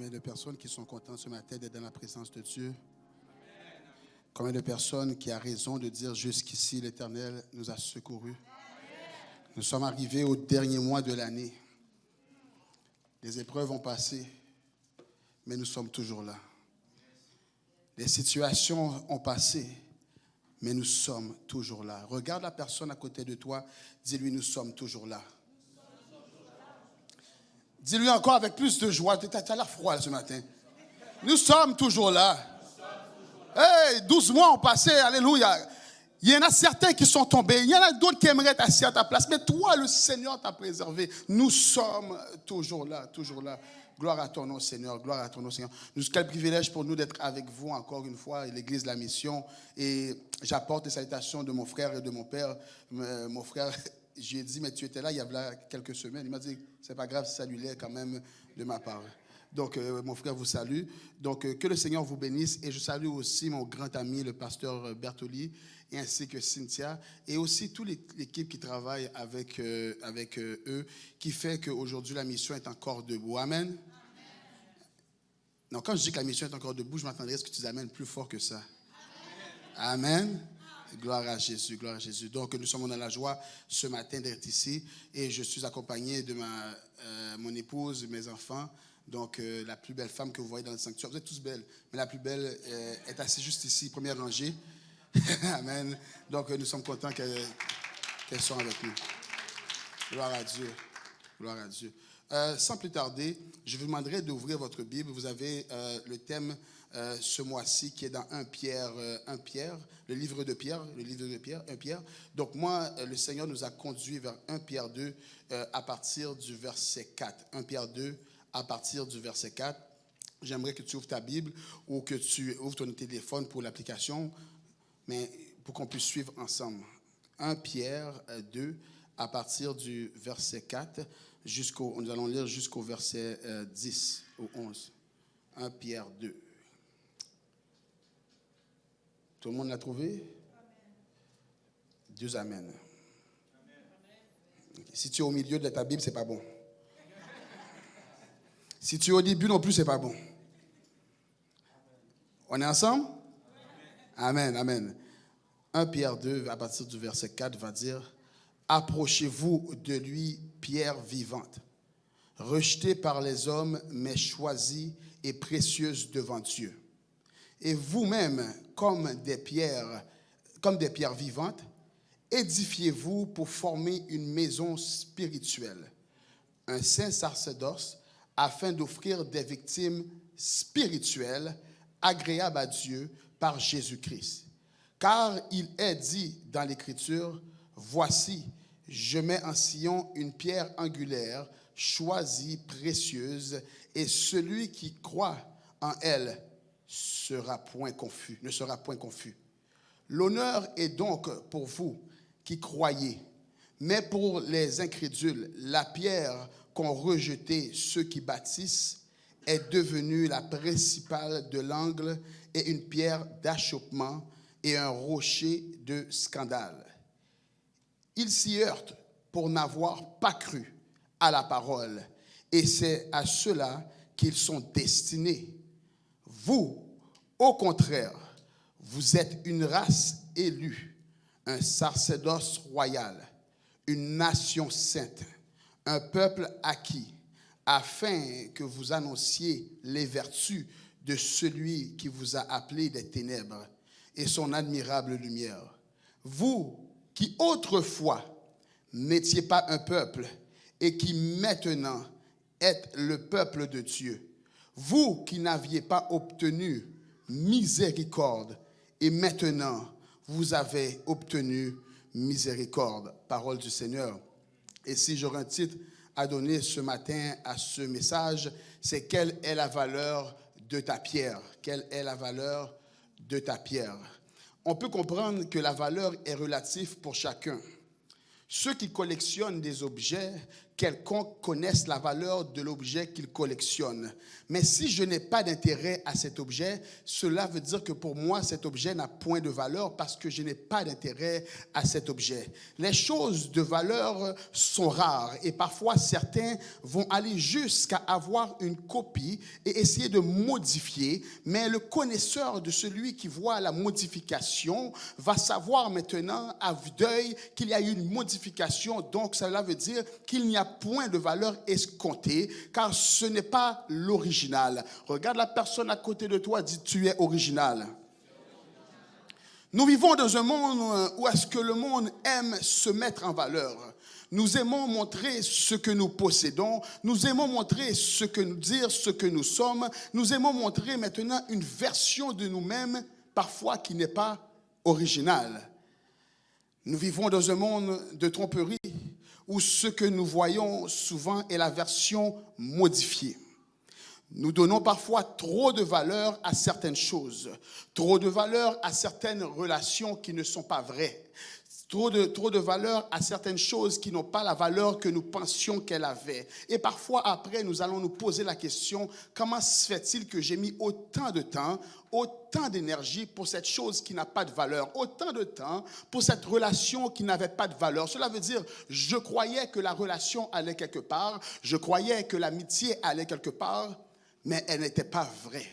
Combien de personnes qui sont contentes ce matin d'être dans la présence de Dieu? Combien de personnes qui a raison de dire jusqu'ici l'Éternel nous a secourus? Nous sommes arrivés au dernier mois de l'année. Les épreuves ont passé, mais nous sommes toujours là. Les situations ont passé, mais nous sommes toujours là. Regarde la personne à côté de toi, dis-lui, nous sommes toujours là. Dis-lui encore avec plus de joie, tu as l'air froid ce matin. Nous sommes toujours là. Hey, 12 mois ont passé, alléluia. Il y en a certains qui sont tombés, il y en a d'autres qui aimeraient être assis à ta place, mais toi, le Seigneur t'a préservé. Nous sommes toujours là, toujours là. Gloire à ton nom, Seigneur, gloire à ton nom, Seigneur. Quel privilège pour nous d'être avec vous encore une fois, l'Église de la Mission. Et j'apporte les salutations de mon frère et de mon père. Mon frère, je lui ai dit, mais tu étais là il y a là quelques semaines. Il m'a dit, c'est pas grave, salue-les quand même de ma part. Donc, mon frère vous salue. Donc, que le Seigneur vous bénisse. Et je salue aussi mon grand ami, le pasteur Bertoli, et ainsi que Cynthia, et aussi toute l'équipe qui travaille avec eux, qui fait qu'aujourd'hui, la mission est encore debout. Amen. Non, quand je dis que la mission est encore debout, je m'attendrais à ce que tu les amènes plus fort que ça. Amen. Gloire à Jésus, gloire à Jésus. Donc, nous sommes dans la joie ce matin d'être ici, et je suis accompagné de mon épouse, mes enfants. Donc, la plus belle femme que vous voyez dans le sanctuaire, vous êtes tous belles, mais la plus belle est assise juste ici, première rangée. Amen. Donc, nous sommes contents qu'elles soient avec nous. Gloire à Dieu. Gloire à Dieu. Sans plus tarder, je vous demanderai d'ouvrir votre Bible. Vous avez le thème ce mois-ci qui est dans 1 Pierre, le livre de Pierre, 1 Pierre. Donc, moi, le Seigneur nous a conduits vers 1 Pierre 2 à partir du verset 4. 1 Pierre 2 à partir du verset 4. J'aimerais que tu ouvres ta Bible ou que tu ouvres ton téléphone pour l'application, mais pour qu'on puisse suivre ensemble. 1 Pierre 2, à partir du verset 4, nous allons lire jusqu'au verset 10 ou 11. 1 Pierre 2. Tout le monde l'a trouvé? Dieu amen. Si tu es au milieu de ta Bible, c'est pas bon. Si tu es au début non plus, c'est pas bon. On est ensemble? Amen, amen. 1 Pierre 2, à partir du verset 4, va dire « Approchez-vous de lui, pierre vivante, rejetée par les hommes, mais choisie et précieuse devant Dieu. Et vous-même, comme des pierres vivantes, édifiez-vous pour former une maison spirituelle, un saint sacerdoce, afin d'offrir des victimes spirituelles agréables à Dieu par Jésus-Christ. Car il est dit dans l'Écriture, « Voici, je mets en Sion une pierre angulaire, choisie, précieuse, et celui qui croit en elle ne sera point confus. L'honneur est donc pour vous qui croyez, mais pour les incrédules, la pierre qu'ont rejeté ceux qui bâtissent est devenue la principale de l'angle et une pierre d'achoppement et un rocher de scandale. Ils s'y heurtent pour n'avoir pas cru à la parole, et c'est à cela qu'ils sont destinés. Vous, au contraire, vous êtes une race élue, un sacerdoce royal, une nation sainte, un peuple acquis, afin que vous annonciez les vertus de celui qui vous a appelé des ténèbres et son admirable lumière. Vous qui autrefois n'étiez pas un peuple et qui maintenant êtes le peuple de Dieu. Vous qui n'aviez pas obtenu miséricorde et maintenant vous avez obtenu miséricorde. Parole du Seigneur. Et si j'aurais un titre à donner ce matin à ce message, c'est « Quelle est la valeur de ta pierre ?» Quelle est la valeur de ta pierre? On peut comprendre que la valeur est relative pour chacun. Ceux qui collectionnent des objets quelconque connaisse la valeur de l'objet qu'il collectionne. Mais si je n'ai pas d'intérêt à cet objet, cela veut dire que pour moi, cet objet n'a point de valeur parce que je n'ai pas d'intérêt à cet objet. Les choses de valeur sont rares et parfois certains vont aller jusqu'à avoir une copie et essayer de modifier, mais le connaisseur de celui qui voit la modification va savoir maintenant à vue d'œil qu'il y a eu une modification, donc cela veut dire qu'il n'y a point de valeur escomptée, car ce n'est pas l'original. Regarde la personne à côté de toi, dis tu es original. Nous vivons dans un monde où est-ce que le monde aime se mettre en valeur. Nous aimons montrer ce que nous possédons, nous aimons montrer ce que nous dire, ce que nous sommes, nous aimons montrer maintenant une version de nous-mêmes, parfois qui n'est pas originale. Nous vivons dans un monde de tromperie où ce que nous voyons souvent est la version modifiée. Nous donnons parfois trop de valeur à certaines choses, trop de valeur à certaines relations qui ne sont pas vraies, trop de valeur à certaines choses qui n'ont pas la valeur que nous pensions qu'elles avaient. Et parfois après, nous allons nous poser la question, comment se fait-il que j'ai mis autant de temps, autant d'énergie pour cette chose qui n'a pas de valeur, autant de temps pour cette relation qui n'avait pas de valeur. Cela veut dire, je croyais que la relation allait quelque part, je croyais que l'amitié allait quelque part, mais elle n'était pas vraie.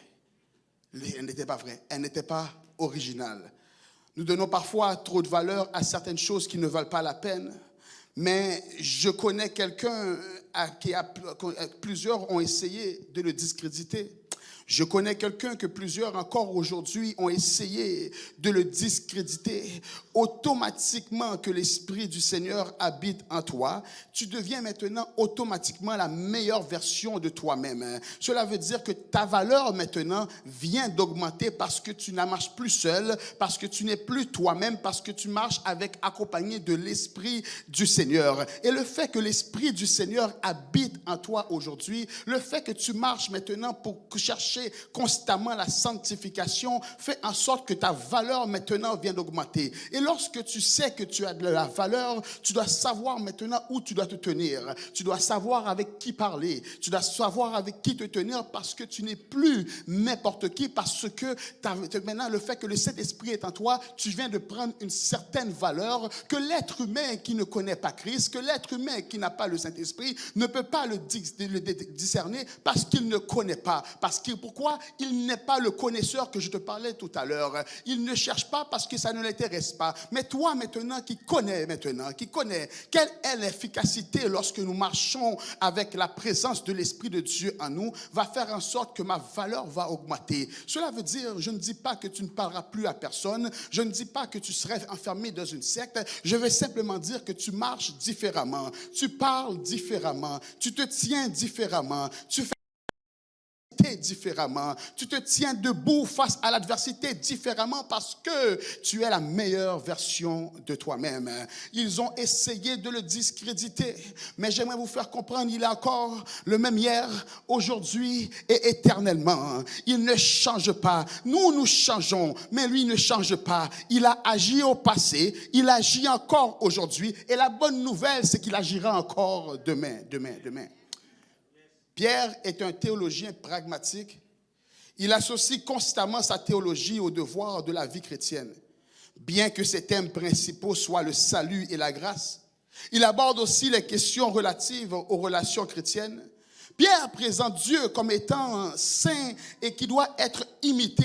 Elle n'était pas vraie, elle n'était pas originale. Nous donnons parfois trop de valeur à certaines choses qui ne valent pas la peine, mais je connais quelqu'un plusieurs ont essayé de le discréditer. Je connais quelqu'un que plusieurs encore aujourd'hui ont essayé de le discréditer. Automatiquement que l'Esprit du Seigneur habite en toi, tu deviens maintenant automatiquement la meilleure version de toi-même. Cela veut dire que ta valeur maintenant vient d'augmenter parce que tu ne marches plus seul, parce que tu n'es plus toi-même, parce que tu marches accompagné de l'Esprit du Seigneur. Et le fait que l'Esprit du Seigneur habite en toi aujourd'hui, le fait que tu marches maintenant pour chercher constamment la sanctification fait en sorte que ta valeur maintenant vient d'augmenter. Et lorsque tu sais que tu as de la valeur, tu dois savoir maintenant où tu dois te tenir. Tu dois savoir avec qui parler. Tu dois savoir avec qui te tenir parce que tu n'es plus n'importe qui, parce que maintenant le fait que le Saint-Esprit est en toi, tu viens de prendre une certaine valeur que l'être humain qui ne connaît pas Christ, que l'être humain qui n'a pas le Saint-Esprit ne peut pas le discerner parce qu'il ne connaît pas. Pourquoi? Il n'est pas le connaisseur que je te parlais tout à l'heure. Il ne cherche pas parce que ça ne l'intéresse pas. Mais toi maintenant qui connais quelle est l'efficacité lorsque nous marchons avec la présence de l'Esprit de Dieu en nous, va faire en sorte que ma valeur va augmenter. Cela veut dire, je ne dis pas que tu ne parleras plus à personne, je ne dis pas que tu serais enfermé dans une secte, je vais simplement dire que tu marches différemment, tu parles différemment, tu te tiens différemment, tu fais différemment. Tu te tiens debout face à l'adversité différemment parce que tu es la meilleure version de toi-même. Ils ont essayé de le discréditer, mais j'aimerais vous faire comprendre, il est encore le même hier, aujourd'hui et éternellement. Il ne change pas. Nous changeons, mais lui ne change pas. Il a agi au passé, il agit encore aujourd'hui et la bonne nouvelle, c'est qu'il agira encore demain. Pierre est un théologien pragmatique. Il associe constamment sa théologie aux devoirs de la vie chrétienne. Bien que ses thèmes principaux soient le salut et la grâce, il aborde aussi les questions relatives aux relations chrétiennes. Pierre présente Dieu comme étant saint et qui doit être imité.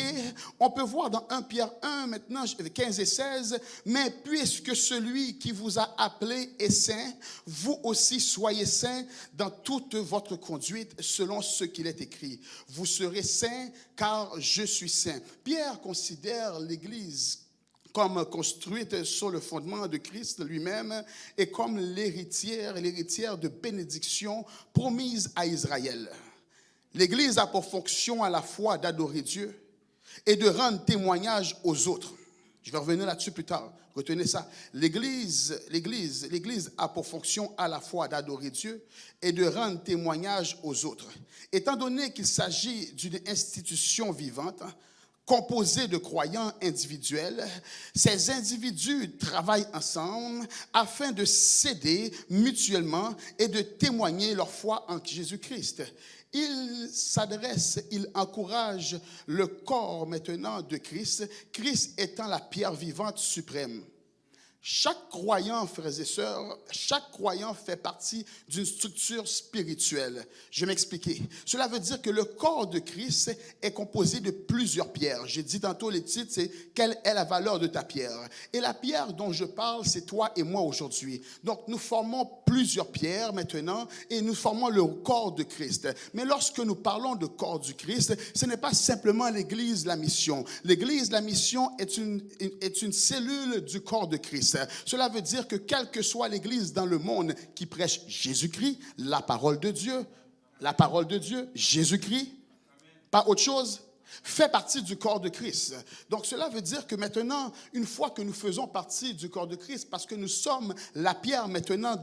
On peut voir dans 1 Pierre 1, maintenant 15 et 16, « Mais puisque celui qui vous a appelé est saint, vous aussi soyez saints dans toute votre conduite, selon ce qu'il est écrit. Vous serez saints, car je suis saint. » Pierre considère l'Église comme construite sur le fondement de Christ lui-même et comme l'héritière de bénédiction promise à Israël. L'Église a pour fonction à la fois d'adorer Dieu et de rendre témoignage aux autres. Je vais revenir là-dessus plus tard. Retenez ça. L'Église a pour fonction à la fois d'adorer Dieu et de rendre témoignage aux autres. Étant donné qu'il s'agit d'une institution vivante, composé de croyants individuels. Ces individus travaillent ensemble afin de s'aider mutuellement et de témoigner leur foi en Jésus-Christ. Ils encouragent le corps maintenant de Christ, Christ étant la pierre vivante suprême. Chaque croyant, frères et sœurs, chaque croyant fait partie d'une structure spirituelle. Je vais m'expliquer. Cela veut dire que le corps de Christ est composé de plusieurs pierres. J'ai dit tantôt, le titre, c'est « Quelle est la valeur de ta pierre ?» Et la pierre dont je parle, c'est toi et moi aujourd'hui. Donc, nous formons plusieurs pierres maintenant et nous formons le corps de Christ. Mais lorsque nous parlons de corps du Christ, ce n'est pas simplement l'Église, la mission. L'Église, la mission est une cellule du corps de Christ. Cela veut dire que quelle que soit l'Église dans le monde qui prêche Jésus-Christ, la parole de Dieu, Jésus-Christ, pas autre chose, fait partie du corps de Christ. Donc cela veut dire que maintenant, une fois que nous faisons partie du corps de Christ, parce que nous sommes la pierre maintenant,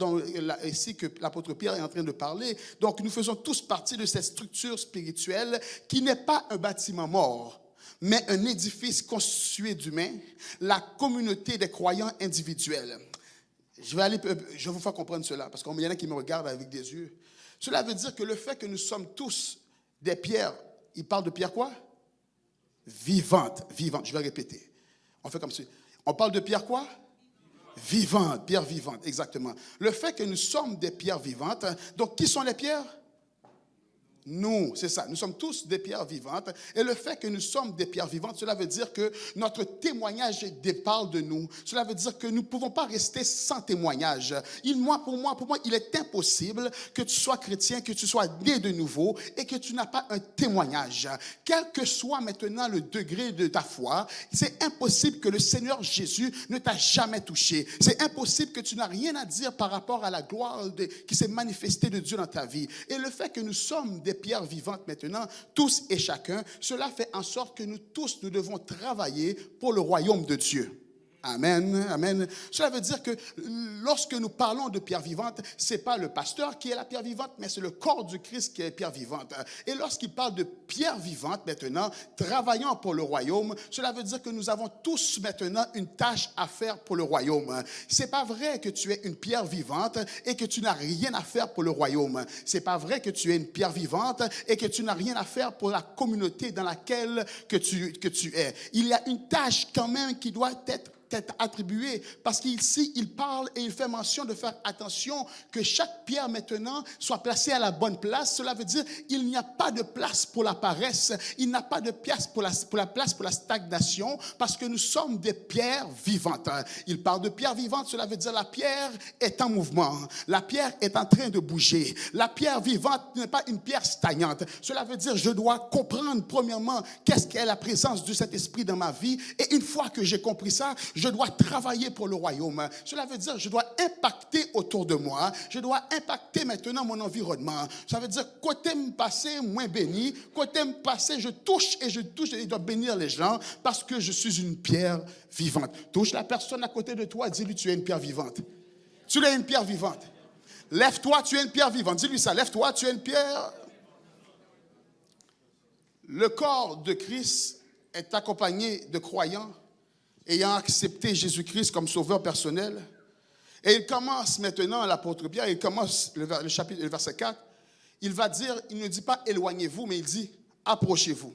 ici que l'apôtre Pierre est en train de parler, donc nous faisons tous partie de cette structure spirituelle qui n'est pas un bâtiment mort, mais un édifice constitué d'humains, la communauté des croyants individuels. Je vais vous faire comprendre cela, parce qu'il y en a qui me regardent avec des yeux. Cela veut dire que le fait que nous sommes tous des pierres, il parle de pierres quoi? Vivantes, je vais répéter. On fait comme ça. On parle de pierres quoi? Vivantes, pierres vivantes, exactement. Le fait que nous sommes des pierres vivantes, donc qui sont les pierres? Nous, c'est ça, nous sommes tous des pierres vivantes. Et le fait que nous sommes des pierres vivantes, cela veut dire que notre témoignage parle de nous. Cela veut dire que nous ne pouvons pas rester sans témoignage. Pour moi, il est impossible que tu sois chrétien, que tu sois né de nouveau et que tu n'as pas un témoignage. Quel que soit maintenant le degré de ta foi, c'est impossible que le Seigneur Jésus ne t'a jamais touché. C'est impossible que tu n'as rien à dire par rapport à la gloire qui s'est manifestée de Dieu dans ta vie. Et le fait que nous sommes des pierres vivantes maintenant, tous et chacun, cela fait en sorte que nous tous, nous devons travailler pour le royaume de Dieu. Amen, amen. Cela veut dire que lorsque nous parlons de pierre vivante, ce n'est pas le pasteur qui est la pierre vivante, mais c'est le corps du Christ qui est pierre vivante. Et lorsqu'il parle de pierre vivante maintenant, travaillant pour le royaume, cela veut dire que nous avons tous maintenant une tâche à faire pour le royaume. Ce n'est pas vrai que tu es une pierre vivante et que tu n'as rien à faire pour le royaume. Ce n'est pas vrai que tu es une pierre vivante et que tu n'as rien à faire pour la communauté dans laquelle que tu es. Il y a une tâche quand même qui doit être attribué, parce qu'ici il parle et il fait mention de faire attention que chaque pierre maintenant soit placée à la bonne place. Cela veut dire il n'y a pas de place pour la paresse, il n'y a pas de place pour la stagnation, parce que nous sommes des pierres vivantes. Il parle de pierre vivante, cela veut dire la pierre est en mouvement, la pierre est en train de bouger. La pierre vivante n'est pas une pierre stagnante. Cela veut dire je dois comprendre premièrement qu'est-ce qu'est la présence du Saint-Esprit dans ma vie, et une fois que j'ai compris ça, je dois travailler pour le royaume. Cela veut dire que je dois impacter autour de moi. Je dois impacter maintenant mon environnement. Ça veut dire côté me passer moins béni, côté me passer je touche et je dois bénir les gens parce que je suis une pierre vivante. Touche la personne à côté de toi, dis-lui tu es une pierre vivante. Tu es une pierre vivante. Lève-toi, tu es une pierre vivante. Dis-lui ça, lève-toi, tu es une pierre. Le corps de Christ est accompagné de croyants ayant accepté Jésus-Christ comme sauveur personnel. Et il commence maintenant, l'apôtre Pierre, il commence le verset 4, il va dire, il ne dit pas éloignez-vous, mais il dit approchez-vous.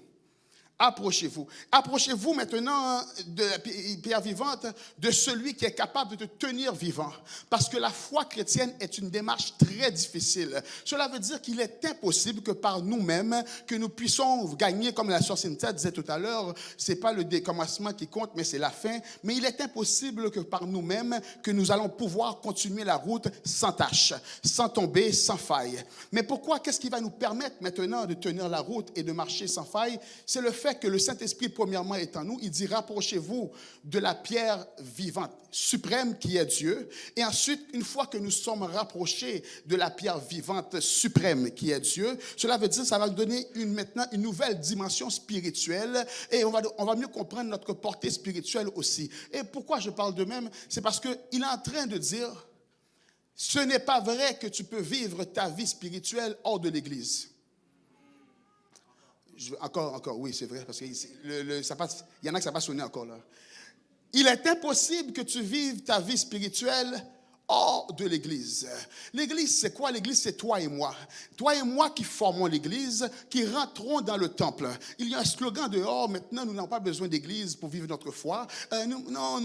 Approchez-vous. Approchez-vous maintenant de la pierre vivante, de celui qui est capable de te tenir vivant. Parce que la foi chrétienne est une démarche très difficile. Cela veut dire qu'il est impossible que par nous-mêmes, que nous puissions gagner, comme la sœur Cynthia disait tout à l'heure, ce n'est pas le décommencement qui compte, mais c'est la fin. Mais il est impossible que par nous-mêmes, que nous allons pouvoir continuer la route sans tâche, sans tomber, sans faille. Mais pourquoi? Qu'est-ce qui va nous permettre maintenant de tenir la route et de marcher sans faille? C'est le fait que le Saint-Esprit, premièrement, est en nous. Il dit, rapprochez-vous de la pierre vivante, suprême qui est Dieu. Et ensuite, une fois que nous sommes rapprochés de la pierre vivante suprême qui est Dieu, cela veut dire que ça va nous donner maintenant une nouvelle dimension spirituelle et on va mieux comprendre notre portée spirituelle aussi. Et pourquoi je parle de même? C'est parce qu'il est en train de dire, ce n'est pas vrai que tu peux vivre ta vie spirituelle hors de l'Église. Encore, oui, c'est vrai, parce qu'il y en a que ça va sonner encore là. Il est impossible que tu vives ta vie spirituelle hors de l'Église. L'Église, c'est quoi? L'Église, c'est toi et moi. Toi et moi qui formons l'Église, qui rentrons dans le temple. Il y a un slogan dehors, maintenant, nous n'avons pas besoin d'Église pour vivre notre foi. Non,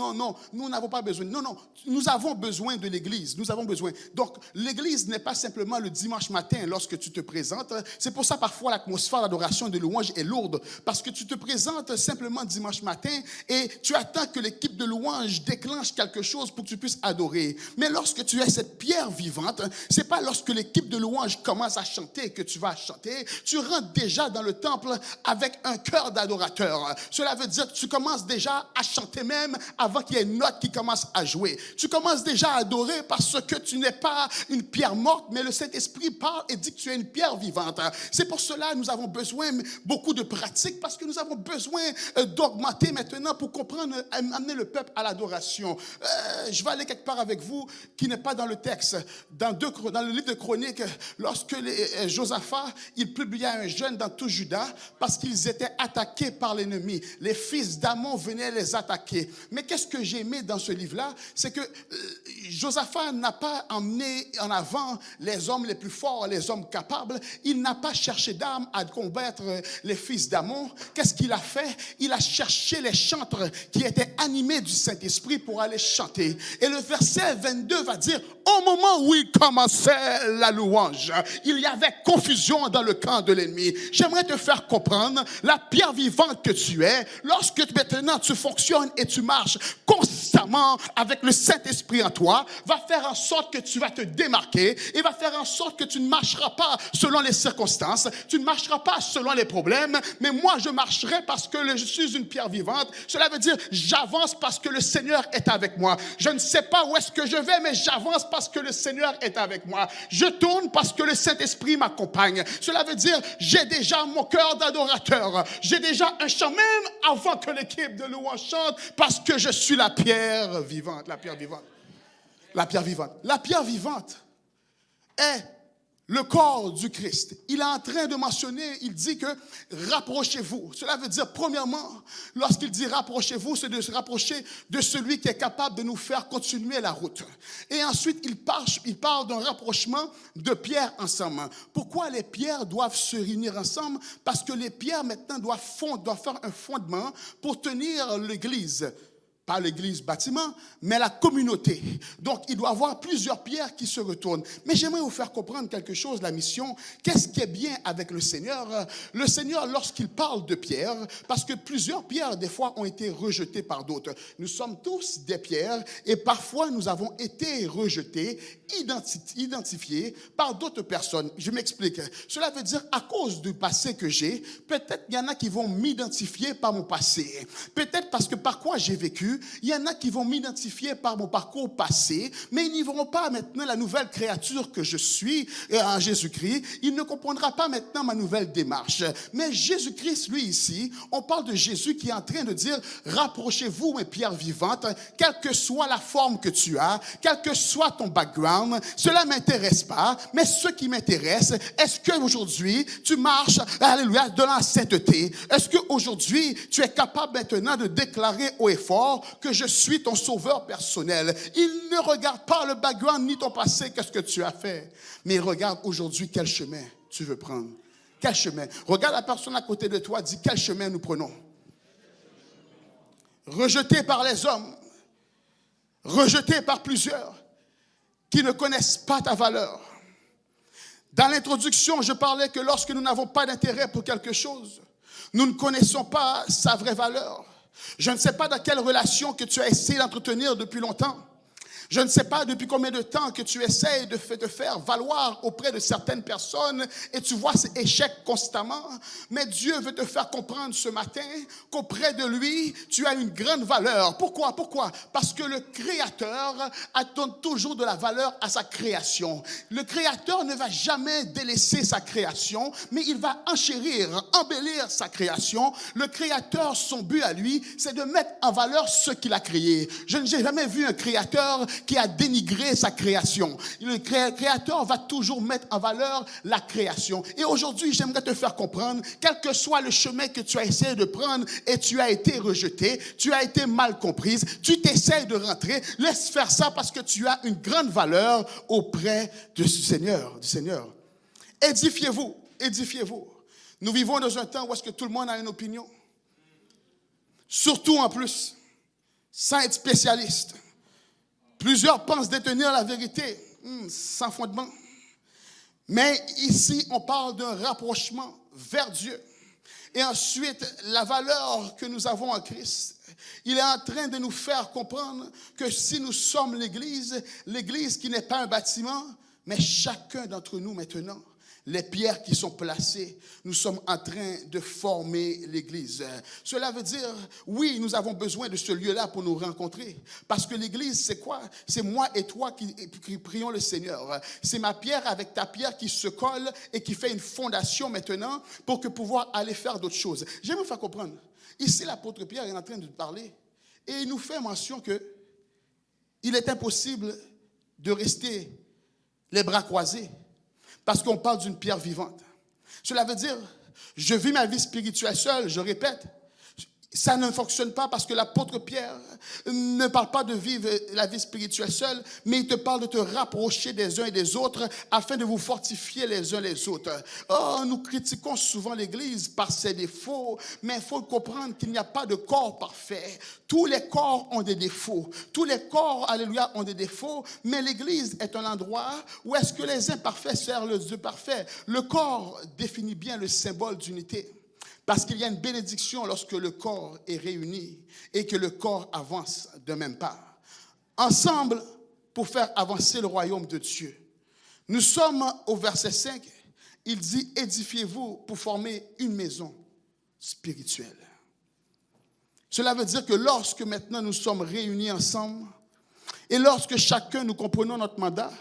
nous n'avons pas besoin. Non, nous avons besoin de l'Église. Nous avons besoin. Donc, l'Église n'est pas simplement le dimanche matin lorsque tu te présentes. C'est pour ça, parfois, l'atmosphère d'adoration et de louange est lourde. Parce que tu te présentes simplement dimanche matin et tu attends que l'équipe de louange déclenche quelque chose pour que tu puisses adorer. Mais lorsque tu es cette pierre vivante, c'est pas lorsque l'équipe de louange commence à chanter que tu vas chanter. Tu rentres déjà dans le temple avec un cœur d'adorateur. Cela veut dire que tu commences déjà à chanter même avant qu'il y ait une note qui commence à jouer. Tu commences déjà à adorer parce que tu n'es pas une pierre morte, mais le Saint-Esprit parle et dit que tu es une pierre vivante. C'est pour cela que nous avons besoin beaucoup de pratique, parce que nous avons besoin d'augmenter maintenant pour comprendre, amener le peuple à l'adoration. Je vais aller quelque part avec vous qui n'est pas dans le texte. Dans le livre de Chroniques, lorsque Josaphat, il publia un jeûne dans tout Juda parce qu'ils étaient attaqués par l'ennemi. Les fils d'Amon venaient les attaquer. Mais qu'est-ce que j'ai aimé dans ce livre-là? C'est que Josaphat n'a pas emmené en avant les hommes les plus forts, les hommes capables. Il n'a pas cherché d'armes à combattre les fils d'Amon. Qu'est-ce qu'il a fait? Il a cherché les chantres qui étaient animés du Saint-Esprit pour aller chanter. Et le verset 22 va dire, au moment où il commençait la louange, il y avait confusion dans le camp de l'ennemi. J'aimerais te faire comprendre, la pierre vivante que tu es, lorsque maintenant tu fonctionnes et tu marches constamment avec le Saint-Esprit en toi, va faire en sorte que tu vas te démarquer et va faire en sorte que tu ne marcheras pas selon les circonstances, tu ne marcheras pas selon les problèmes, mais moi je marcherai parce que je suis une pierre vivante. Cela veut dire, j'avance parce que le Seigneur est avec moi. Je ne sais pas où est-ce que je vais, mais j'avance parce que le Seigneur est avec moi. Je tourne parce que le Saint-Esprit m'accompagne. Cela veut dire, j'ai déjà mon cœur d'adorateur. J'ai déjà un chant, même avant que l'équipe de louange chante, parce que je suis la pierre vivante. La pierre vivante. La pierre vivante. La pierre vivante est le corps du Christ. Il est en train de mentionner, il dit que rapprochez-vous. Cela veut dire, premièrement, lorsqu'il dit rapprochez-vous, c'est de se rapprocher de celui qui est capable de nous faire continuer la route. Et ensuite, il parle d'un rapprochement de pierres ensemble. Pourquoi les pierres doivent se réunir ensemble? Parce que les pierres maintenant doivent faire un fondement pour tenir l'église. Pas l'église bâtiment, mais la communauté. Donc, il doit y avoir plusieurs pierres qui se retournent. Mais j'aimerais vous faire comprendre quelque chose, la mission. Qu'est-ce qui est bien avec le Seigneur? Le Seigneur, lorsqu'il parle de pierres, parce que plusieurs pierres, des fois, ont été rejetées par d'autres. Nous sommes tous des pierres et parfois, nous avons été rejetés, identifiés par d'autres personnes. Je m'explique. Cela veut dire, à cause du passé que j'ai, peut-être il y en a qui vont m'identifier par mon passé. Peut-être parce que par quoi j'ai vécu. Il y en a qui vont m'identifier par mon parcours passé, mais ils n'y verront pas maintenant la nouvelle créature que je suis en Jésus-Christ. Ils ne comprendront pas maintenant ma nouvelle démarche. Mais Jésus-Christ, lui ici, on parle de Jésus qui est en train de dire, rapprochez-vous, mes pierres vivantes, quelle que soit la forme que tu as, quel que soit ton background, cela ne m'intéresse pas, mais ce qui m'intéresse, est-ce qu'aujourd'hui, tu marches, alléluia, dans la sainteté? Est-ce qu'aujourd'hui, tu es capable maintenant de déclarer haut et fort que je suis ton sauveur personnel? Il ne regarde pas le background ni ton passé, qu'est-ce que tu as fait, mais il regarde aujourd'hui quel chemin tu veux prendre. Quel chemin? Regarde la personne à côté de toi, dis quel chemin nous prenons. Rejeté par les hommes, rejeté par plusieurs qui ne connaissent pas ta valeur. Dans l'introduction, je parlais que lorsque nous n'avons pas d'intérêt pour quelque chose, nous ne connaissons pas sa vraie valeur. Je ne sais pas dans quelle relation que tu as essayé d'entretenir depuis longtemps. Je ne sais pas depuis combien de temps que tu essaies de te faire valoir auprès de certaines personnes et tu vois ces échecs constamment. Mais Dieu veut te faire comprendre ce matin qu'auprès de lui, tu as une grande valeur. Pourquoi? Parce que le Créateur donne toujours de la valeur à sa création. Le Créateur ne va jamais délaisser sa création, mais il va enchérir, embellir sa création. Le Créateur, son but à lui, c'est de mettre en valeur ce qu'il a créé. Je n'ai jamais vu un Créateur qui a dénigré sa création. Le Créateur va toujours mettre en valeur la création. Et aujourd'hui, j'aimerais te faire comprendre, quel que soit le chemin que tu as essayé de prendre et tu as été rejeté, tu as été mal comprise, tu t'essayes de rentrer, laisse faire ça parce que tu as une grande valeur auprès du Seigneur. Édifiez-vous, édifiez-vous. Nous vivons dans un temps où est-ce que tout le monde a une opinion. Surtout en plus, sans être spécialiste. Plusieurs pensent détenir la vérité, sans fondement. Mais ici, on parle d'un rapprochement vers Dieu. Et ensuite, la valeur que nous avons en Christ, il est en train de nous faire comprendre que si nous sommes l'Église qui n'est pas un bâtiment, mais chacun d'entre nous maintenant, les pierres qui sont placées, nous sommes en train de former l'Église. Cela veut dire, oui, nous avons besoin de ce lieu-là pour nous rencontrer. Parce que l'Église, c'est quoi? C'est moi et toi qui prions le Seigneur. C'est ma pierre avec ta pierre qui se colle et qui fait une fondation maintenant pour que pouvoir aller faire d'autres choses. J'aimerais vous faire comprendre. Ici, l'apôtre Pierre est en train de parler et il nous fait mention que il est impossible de rester les bras croisés. Parce qu'on parle d'une pierre vivante. Cela veut dire, je vis ma vie spirituelle seule, je répète. Ça ne fonctionne pas parce que l'apôtre Pierre ne parle pas de vivre la vie spirituelle seule, mais il te parle de te rapprocher des uns et des autres afin de vous fortifier les uns les autres. Oh, nous critiquons souvent l'Église par ses défauts, mais il faut comprendre qu'il n'y a pas de corps parfait. Tous les corps ont des défauts. Tous les corps, alléluia, ont des défauts, mais l'Église est un endroit où est-ce que les imparfaits servent le Dieu parfait. Le corps définit bien le symbole d'unité. Parce qu'il y a une bénédiction lorsque le corps est réuni et que le corps avance d'un même pas. Ensemble, pour faire avancer le royaume de Dieu. Nous sommes au verset 5, il dit « Édifiez-vous pour former une maison spirituelle ». Cela veut dire que lorsque maintenant nous sommes réunis ensemble et lorsque chacun nous comprenons notre mandat,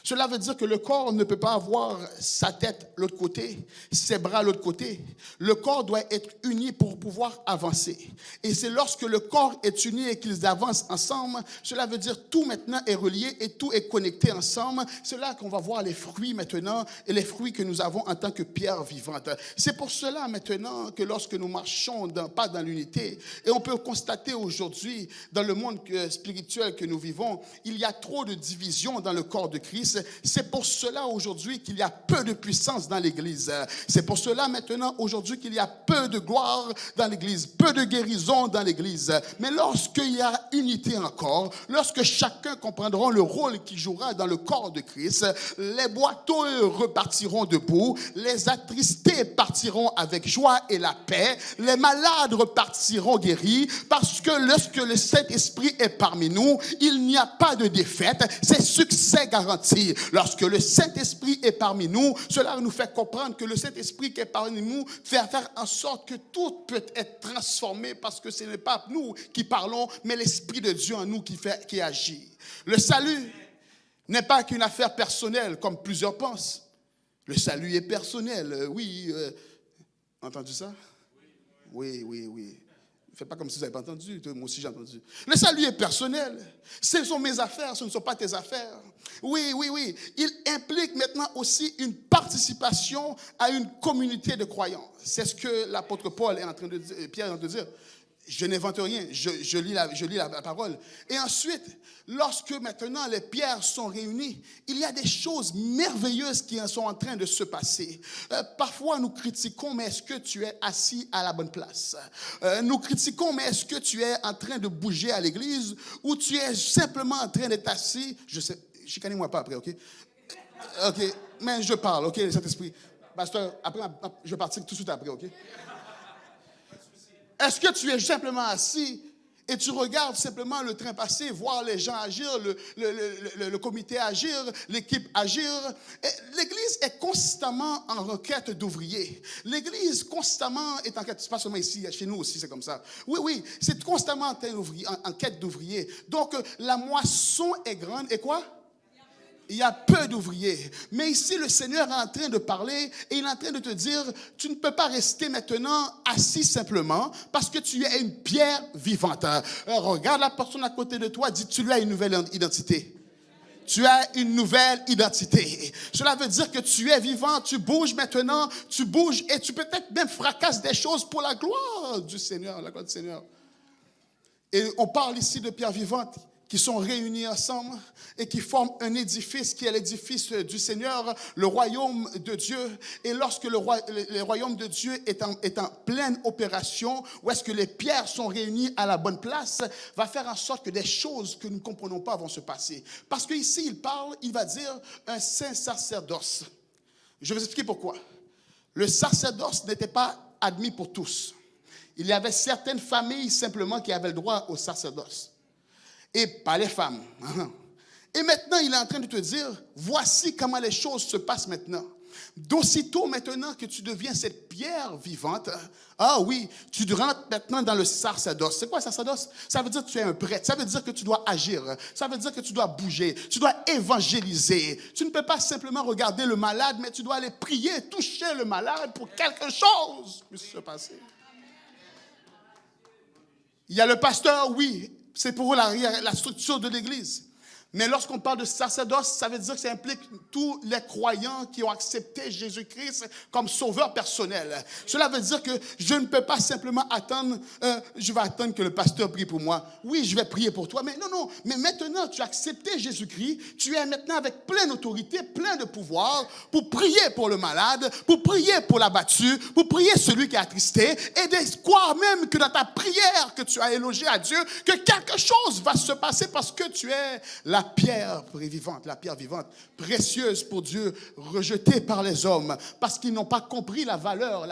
cela veut dire que le corps ne peut pas avoir sa tête de l'autre côté, ses bras de l'autre côté. Le corps doit être uni pour pouvoir avancer. Et c'est lorsque le corps est uni et qu'ils avancent ensemble, cela veut dire tout maintenant est relié et tout est connecté ensemble. C'est là qu'on va voir les fruits maintenant et les fruits que nous avons en tant que pierre vivante. C'est pour cela maintenant que lorsque nous marchons pas dans l'unité, et on peut constater aujourd'hui dans le monde spirituel que nous vivons, il y a trop de divisions dans le corps de Christ. C'est pour cela aujourd'hui qu'il y a peu de puissance dans l'Église. C'est pour cela maintenant aujourd'hui qu'il y a peu de gloire dans l'Église, peu de guérison dans l'Église. Mais lorsqu'il y a unité encore, lorsque chacun comprendra le rôle qu'il jouera dans le corps de Christ, les boiteux repartiront debout, les attristés partiront avec joie et la paix, les malades repartiront guéris, parce que lorsque le Saint-Esprit est parmi nous, il n'y a pas de défaite, c'est succès garanti. Lorsque le Saint-Esprit est parmi nous, cela nous fait comprendre que le Saint-Esprit qui est parmi nous fait faire en sorte que tout peut être transformé parce que ce n'est pas nous qui parlons, mais l'Esprit de Dieu en nous qui agit. Le salut n'est pas qu'une affaire personnelle comme plusieurs pensent. Le salut est personnel, oui. Entendu ça? Oui. Faites pas comme si vous n'avez pas entendu, moi aussi j'ai entendu. Le salut est personnel. Ce sont mes affaires, ce ne sont pas tes affaires. Oui. Il implique maintenant aussi une participation à une communauté de croyants. C'est ce que l'apôtre Paul est en train de dire, Pierre est en train de dire. Je n'invente rien, je lis la parole. Et ensuite, lorsque maintenant les pierres sont réunies, il y a des choses merveilleuses qui sont en train de se passer. Parfois, nous critiquons, mais est-ce que tu es assis à la bonne place? Nous critiquons, mais est-ce que tu es en train de bouger à l'église ou tu es simplement en train d'être assis? Je sais, chicanez-moi pas après, ok? Ok, mais je parle, ok, le Saint-Esprit. Pasteur, après, je vais partir tout de suite après, ok? Est-ce que tu es simplement assis et tu regardes simplement le train passer, voir les gens agir, le comité agir, l'équipe agir? L'Église est constamment en requête d'ouvriers. L'Église constamment est en quête, c'est pas seulement ici, chez nous aussi c'est comme ça. Oui, c'est constamment en quête d'ouvriers. Donc la moisson est grande et quoi? Il y a peu d'ouvriers. Mais ici, le Seigneur est en train de parler et il est en train de te dire, tu ne peux pas rester maintenant assis simplement parce que tu es une pierre vivante. Regarde la personne à côté de toi, dis, tu lui as une nouvelle identité. Tu as une nouvelle identité. Cela veut dire que tu es vivant, tu bouges maintenant, tu bouges et tu peut-être même fracasses des choses pour la gloire du Seigneur, la gloire du Seigneur. Et on parle ici de pierres vivantes qui sont réunies ensemble et qui forment un édifice qui est l'édifice du Seigneur, le royaume de Dieu. Et lorsque le royaume de Dieu est en pleine opération, où est-ce que les pierres sont réunies à la bonne place, va faire en sorte que des choses que nous ne comprenons pas vont se passer. Parce qu'ici, il va dire un saint sacerdoce. Je vais vous expliquer pourquoi. Le sacerdoce n'était pas admis pour tous. Il y avait certaines familles simplement qui avaient le droit au sacerdoce. Et pas les femmes. Et maintenant, il est en train de te dire, voici comment les choses se passent maintenant. D'aussitôt maintenant que tu deviens cette pierre vivante, ah oui, tu rentres maintenant dans le sacerdoce. C'est quoi le sacerdoce? Ça veut dire que tu es un prêtre, ça veut dire que tu dois agir, ça veut dire que tu dois bouger, tu dois évangéliser. Tu ne peux pas simplement regarder le malade, mais tu dois aller prier, toucher le malade pour quelque chose puisse se passer. Il y a le pasteur, oui, c'est pour la structure de l'Église. Mais lorsqu'on parle de sacerdoce, ça veut dire que ça implique tous les croyants qui ont accepté Jésus-Christ comme sauveur personnel. Cela veut dire que je ne peux pas simplement attendre, je vais attendre que le pasteur prie pour moi. Oui, je vais prier pour toi, mais non. Mais maintenant, tu as accepté Jésus-Christ, tu es maintenant avec pleine autorité, plein de pouvoir pour prier pour le malade, pour prier pour l'abattu, pour prier celui qui est attristé et de croire même que dans ta prière que tu as élogé à Dieu, que quelque chose va se passer parce que tu es la pierre vivante, précieuse pour Dieu, rejetée par les hommes, parce qu'ils n'ont pas compris la valeur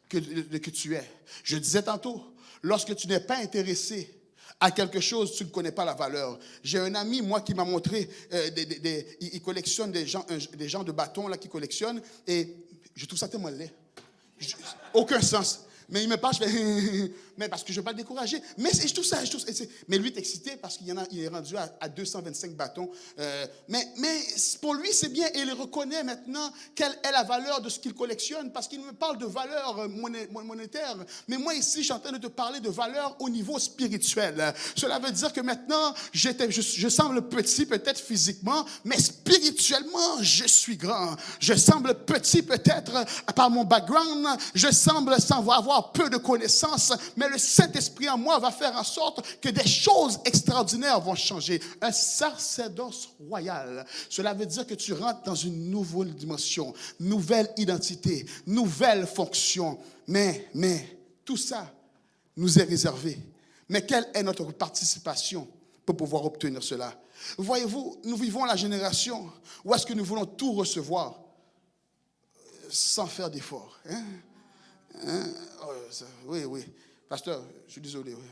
que tu es. Je disais tantôt, lorsque tu n'es pas intéressé à quelque chose, tu ne connais pas la valeur. J'ai un ami, moi, qui m'a montré, il collectionne des gens de bâtons là, qui collectionnent, et je trouve ça tellement laid. Aucun sens. Mais il me parle, je fais, mais parce que je ne veux pas le décourager. Mais je trouve ça, mais lui est excité parce qu'il est rendu à 225 bâtons. Mais pour lui, c'est bien. Et il reconnaît maintenant quelle est la valeur de ce qu'il collectionne parce qu'il me parle de valeur monétaire. Mais moi, ici, je suis en train de te parler de valeur au niveau spirituel. Cela veut dire que maintenant, je semble petit peut-être physiquement, mais spirituellement, je suis grand. Je semble petit peut-être par mon background. Je semble avoir peu de connaissances, mais le Saint-Esprit en moi va faire en sorte que des choses extraordinaires vont changer. Un sacerdoce royal, cela veut dire que tu rentres dans une nouvelle dimension, nouvelle identité, nouvelle fonction. Mais tout ça nous est réservé. Mais quelle est notre participation pour pouvoir obtenir cela? Voyez-vous, nous vivons la génération où est-ce que nous voulons tout recevoir sans faire d'efforts. Oui. Pasteur, je suis désolé. Oui.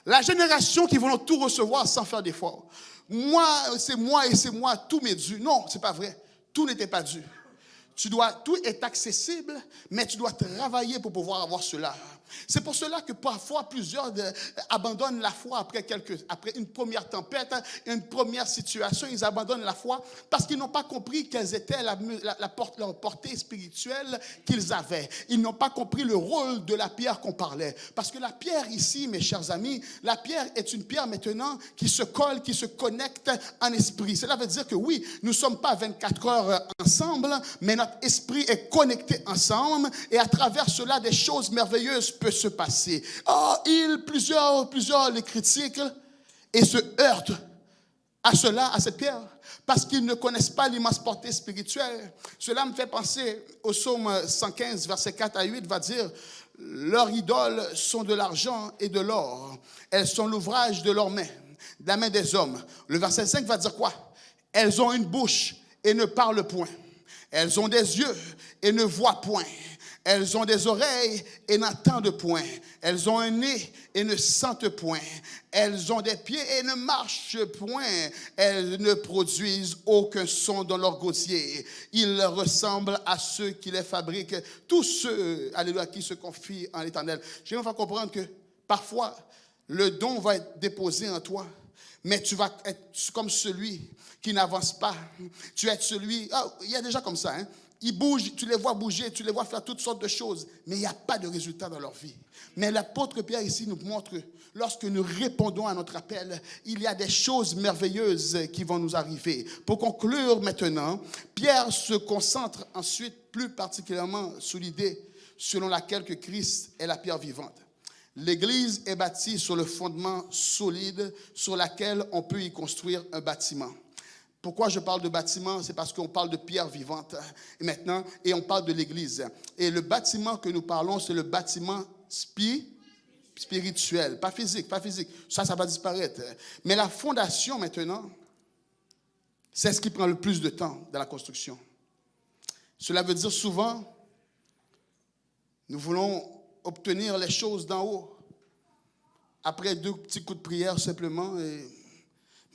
La génération qui veut tout recevoir sans faire d'efforts. Moi, c'est moi, tout m'est dû. Non, c'est pas vrai. Tout n'était pas dû. Tout est accessible, mais tu dois travailler pour pouvoir avoir cela. C'est pour cela que parfois plusieurs abandonnent la foi après une première tempête, une première situation, ils abandonnent la foi parce qu'ils n'ont pas compris quelles étaient leur portée spirituelle qu'ils avaient. Ils n'ont pas compris le rôle de la pierre qu'on parlait. Parce que la pierre ici, mes chers amis, la pierre est une pierre maintenant qui se colle, qui se connecte en esprit. Cela veut dire que oui, nous ne sommes pas 24 heures ensemble, mais notre esprit est connecté ensemble et à travers cela, des choses merveilleuses peuvent se passer. Plusieurs les critiquent et se heurtent à cela, à cette pierre, parce qu'ils ne connaissent pas l'immense portée spirituelle. Cela me fait penser au psaume 115, versets 4 à 8, va dire « Leurs idoles sont de l'argent et de l'or. Elles sont l'ouvrage de leurs mains, de la main des hommes. » Le verset 5 va dire quoi? « Elles ont une bouche et ne parlent point. Elles ont des yeux et ne voient point. Elles ont des oreilles et n'entendent point. Elles ont un nez et ne sentent point. Elles ont des pieds et ne marchent point. Elles ne produisent aucun son dans leur gosier. Ils ressemblent à ceux qui les fabriquent. Tous ceux, alléluia, qui se confient en l'Éternel. J'aimerais faire comprendre que parfois, le don va être déposé en toi. Mais tu vas être comme celui qui n'avance pas. Tu vas être celui... il y a des gens comme ça, hein. Ils bougent, tu les vois bouger, tu les vois faire toutes sortes de choses, mais il n'y a pas de résultat dans leur vie. Mais l'apôtre Pierre ici nous montre que lorsque nous répondons à notre appel, il y a des choses merveilleuses qui vont nous arriver. Pour conclure maintenant, Pierre se concentre ensuite plus particulièrement sur l'idée selon laquelle que Christ est la pierre vivante. L'Église est bâtie sur le fondement solide sur lequel on peut y construire un bâtiment. Pourquoi je parle de bâtiment? C'est parce qu'on parle de pierre vivante maintenant et on parle de l'Église. Et le bâtiment que nous parlons, c'est le bâtiment spirituel, pas physique, pas physique. Ça va disparaître. Mais la fondation maintenant, c'est ce qui prend le plus de temps dans la construction. Cela veut dire souvent, nous voulons obtenir les choses d'en haut. Après 2 petits coups de prière simplement.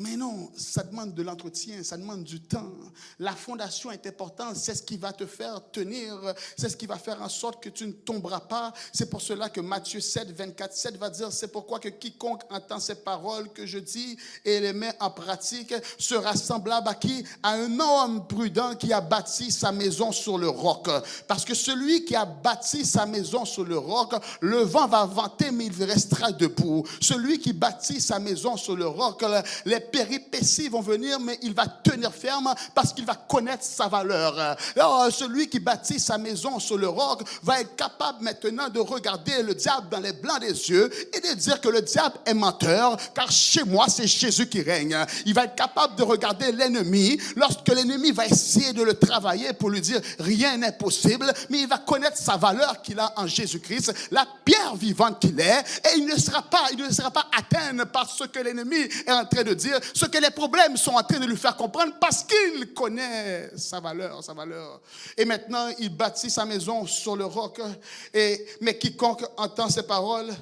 Mais non, ça demande de l'entretien, ça demande du temps. La fondation est importante, c'est ce qui va te faire tenir, c'est ce qui va faire en sorte que tu ne tomberas pas. C'est pour cela que Matthieu 7, 24, 7 va dire, c'est pourquoi que quiconque entend ces paroles que je dis et les met en pratique sera semblable à qui? À un homme prudent qui a bâti sa maison sur le roc. Parce que celui qui a bâti sa maison sur le roc, le vent va venter, mais il restera debout. Celui qui bâtit sa maison sur le roc, les péripéties vont venir, mais il va tenir ferme parce qu'il va connaître sa valeur. Alors, celui qui bâtit sa maison sur le roc va être capable maintenant de regarder le diable dans les blancs des yeux et de dire que le diable est menteur, car chez moi, c'est Jésus qui règne. Il va être capable de regarder l'ennemi lorsque l'ennemi va essayer de le travailler pour lui dire rien n'est possible, mais il va connaître sa valeur qu'il a en Jésus-Christ, la pierre vivante qu'il est, et il ne sera pas atteint par ce que l'ennemi est en train de dire, ce que les problèmes sont en train de lui faire comprendre parce qu'il connaît sa valeur, sa valeur. Et maintenant, il bâtit sa maison sur le roc. Mais quiconque entend ces paroles,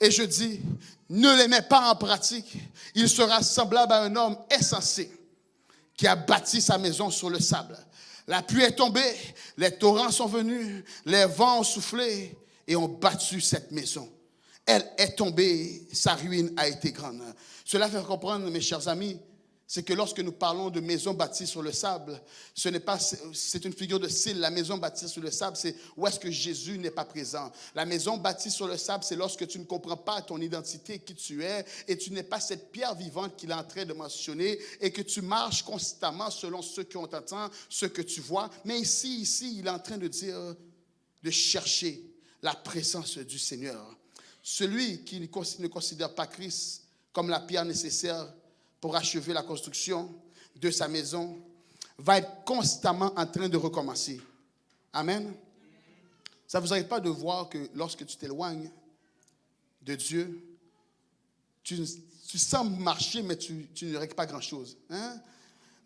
et je dis, ne les met pas en pratique, il sera semblable à un homme insensé qui a bâti sa maison sur le sable. La pluie est tombée, les torrents sont venus, les vents ont soufflé et ont battu cette maison. Elle est tombée, sa ruine a été grande. Cela fait comprendre, mes chers amis, c'est que lorsque nous parlons de maison bâtie sur le sable, c'est une figure de style. La maison bâtie sur le sable, c'est où est-ce que Jésus n'est pas présent. La maison bâtie sur le sable, c'est lorsque tu ne comprends pas ton identité, qui tu es, et tu n'es pas cette pierre vivante qu'il est en train de mentionner, et que tu marches constamment selon ce qu'on t'entend, ce que tu vois. Mais ici, il est en train de dire, de chercher la présence du Seigneur. Celui qui ne considère pas Christ comme la pierre nécessaire pour achever la construction de sa maison, va être constamment en train de recommencer. Amen. Ça ne vous arrive pas de voir que lorsque tu t'éloignes de Dieu, tu sembles marcher, mais tu ne règles pas grand-chose. Hein?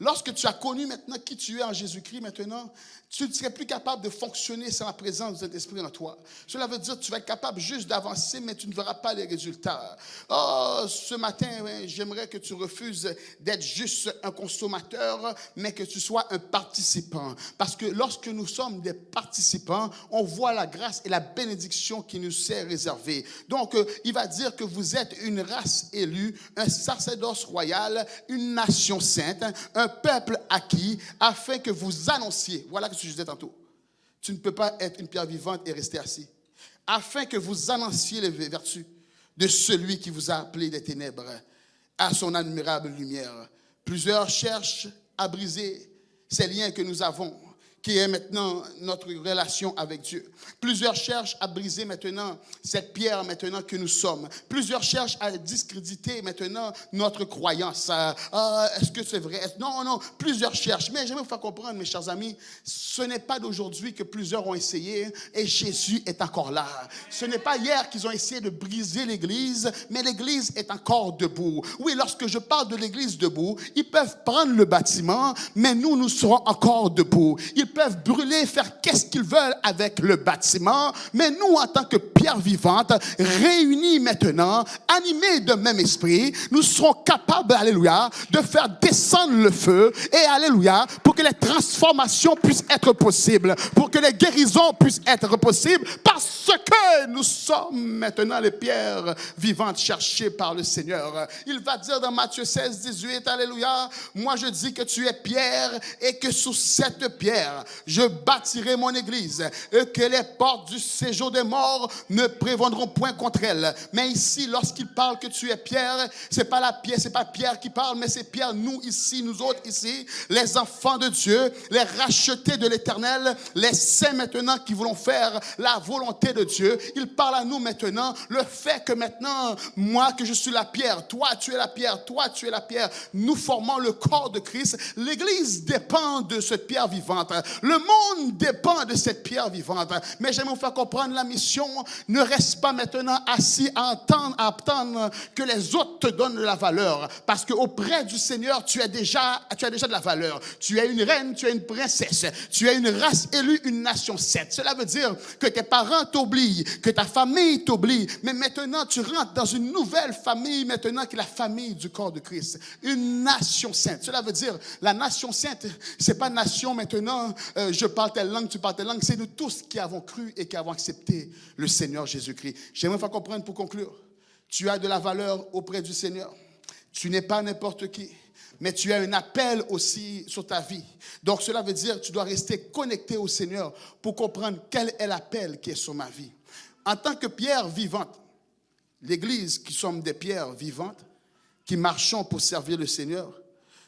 Lorsque tu as connu maintenant qui tu es en Jésus-Christ maintenant, tu ne serais plus capable de fonctionner sans la présence du Saint-Esprit en toi. Cela veut dire que tu vas être capable juste d'avancer, mais tu ne verras pas les résultats. Oh, ce matin, j'aimerais que tu refuses d'être juste un consommateur, mais que tu sois un participant. Parce que lorsque nous sommes des participants, on voit la grâce et la bénédiction qui nous est réservée. Donc, il va dire que vous êtes une race élue, un sacerdoce royal, une nation sainte, un peuple acquis, afin que vous annonciez. Voilà ce que je disais tantôt. Tu ne peux pas être une pierre vivante et rester assis. Afin que vous annonciez les vertus de celui qui vous a appelé des ténèbres à son admirable lumière. Plusieurs cherchent à briser ces liens que nous avons, qui est maintenant notre relation avec Dieu. Plusieurs cherchent à briser maintenant cette pierre maintenant que nous sommes. Plusieurs cherchent à discréditer maintenant notre croyance. Est-ce que c'est vrai? Non. Plusieurs cherchent. Mais j'aimerais vous faire comprendre, mes chers amis, ce n'est pas d'aujourd'hui que plusieurs ont essayé et Jésus est encore là. Ce n'est pas hier qu'ils ont essayé de briser l'Église, mais l'Église est encore debout. Oui, lorsque je parle de l'Église debout, ils peuvent prendre le bâtiment, mais nous serons encore debout. Ils peuvent brûler, faire qu'est-ce qu'ils veulent avec le bâtiment. Mais nous, en tant que pierre vivante, réunis maintenant, animés de même esprit, nous serons capables, alléluia, de faire descendre le feu et, alléluia, pour que les transformations puissent être possibles, pour que les guérisons puissent être possibles, parce que nous sommes maintenant les pierres vivantes cherchées par le Seigneur. Il va dire dans Matthieu 16, 18, alléluia, moi je dis que tu es pierre et que sous cette pierre, je bâtirai mon église et que les portes du séjour des morts ne prévaudront point contre elle. Mais ici, lorsqu'il parle que tu es pierre, c'est pas la pierre, c'est pas Pierre qui parle, mais c'est Pierre, nous ici, nous autres ici, les enfants de Dieu, les rachetés de l'Éternel, les saints maintenant qui voulons faire la volonté de Dieu. Il parle à nous maintenant, le fait que maintenant, moi que je suis la pierre, toi tu es la pierre, toi tu es la pierre, nous formons le corps de Christ. L'Église dépend de cette pierre vivante. Le monde dépend de cette pierre vivante. Mais j'aimerais vous faire comprendre, la mission ne reste pas maintenant assis à attendre que les autres te donnent de la valeur. Parce qu'auprès du Seigneur, tu as déjà de la valeur. Tu es une reine, tu es une princesse, tu es une race élue, une nation sainte. Cela veut dire que tes parents t'oublient, que ta famille t'oublie. Mais maintenant, tu rentres dans une nouvelle famille, maintenant qui est la famille du corps de Christ. Une nation sainte. Cela veut dire, la nation sainte, c'est pas nation maintenant, je parle telle langue, tu parles telle langue. C'est nous tous qui avons cru et qui avons accepté le Seigneur Jésus-Christ. J'aimerais faire comprendre pour conclure. Tu as de la valeur auprès du Seigneur. Tu n'es pas n'importe qui, mais tu as un appel aussi sur ta vie. Donc cela veut dire que tu dois rester connecté au Seigneur pour comprendre quel est l'appel qui est sur ma vie. En tant que pierre vivante, l'Église qui sommes des pierres vivantes, qui marchons pour servir le Seigneur,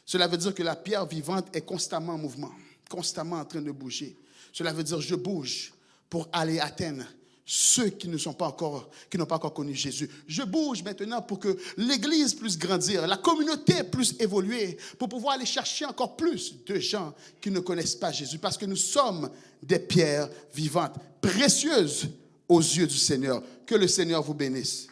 cela veut dire que la pierre vivante est constamment en mouvement, constamment en train de bouger. Cela veut dire je bouge pour aller atteindre ceux qui n'ont pas encore connu Jésus. Je bouge maintenant pour que l'Église puisse grandir, la communauté puisse évoluer, pour pouvoir aller chercher encore plus de gens qui ne connaissent pas Jésus, parce que nous sommes des pierres vivantes, précieuses aux yeux du Seigneur. Que le Seigneur vous bénisse.